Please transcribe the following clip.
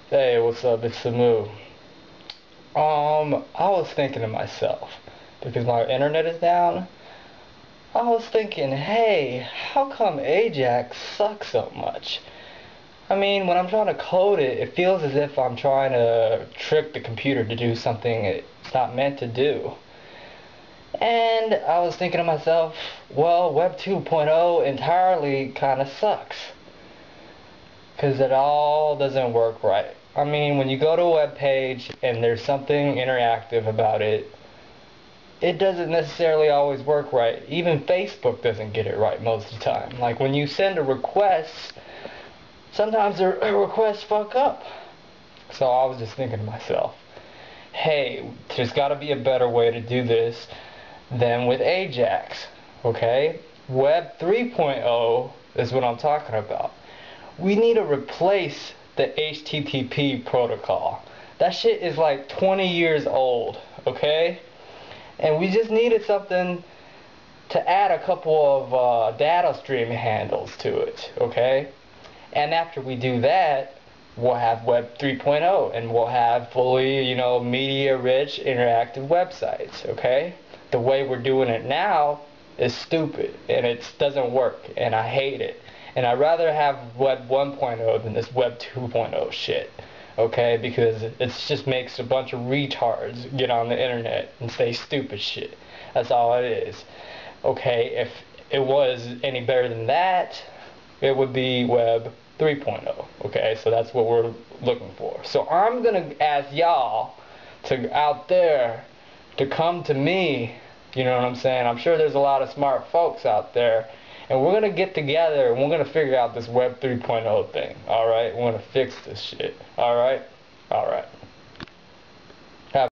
Hey, what's up? It's Samu. I was thinking to myself, because my internet is down, I was thinking, hey, how come Ajax sucks so much? I mean, when I'm trying to code it, it feels as if I'm trying to trick the computer to do something it's not meant to do. And I was thinking to myself, well, Web 2.0 entirely kind of sucks. Because it all doesn't work right. I mean, when you go to a web page and there's something interactive about it, it doesn't necessarily always work right. Even Facebook doesn't get it right most of the time. Like when you send a request, sometimes the requests fuck up. So I was just thinking to myself, hey, there's got to be a better way to do this than with Ajax. Okay? Web 3.0 is what I'm talking about. We need to replace the HTTP protocol. That shit is like 20 years old, okay? And we just needed something to add a couple of data stream handles to it, okay? And after we do that, we'll have Web 3.0 and we'll have fully, media-rich interactive websites, okay? The way we're doing it now is stupid and it doesn't work and I hate it. And I'd rather have Web 1.0 than this Web 2.0 shit, okay? Because it just makes a bunch of retards get on the internet and say stupid shit. That's all it is. Okay, if it was any better than that, it would be Web 3.0. Okay, so that's what we're looking for. So I'm gonna ask y'all to out there to come to me. You know what I'm saying? I'm sure there's a lot of smart folks out there, and we're gonna get together and we're gonna figure out this Web 3.0 thing. All right, we're gonna fix this shit. All right.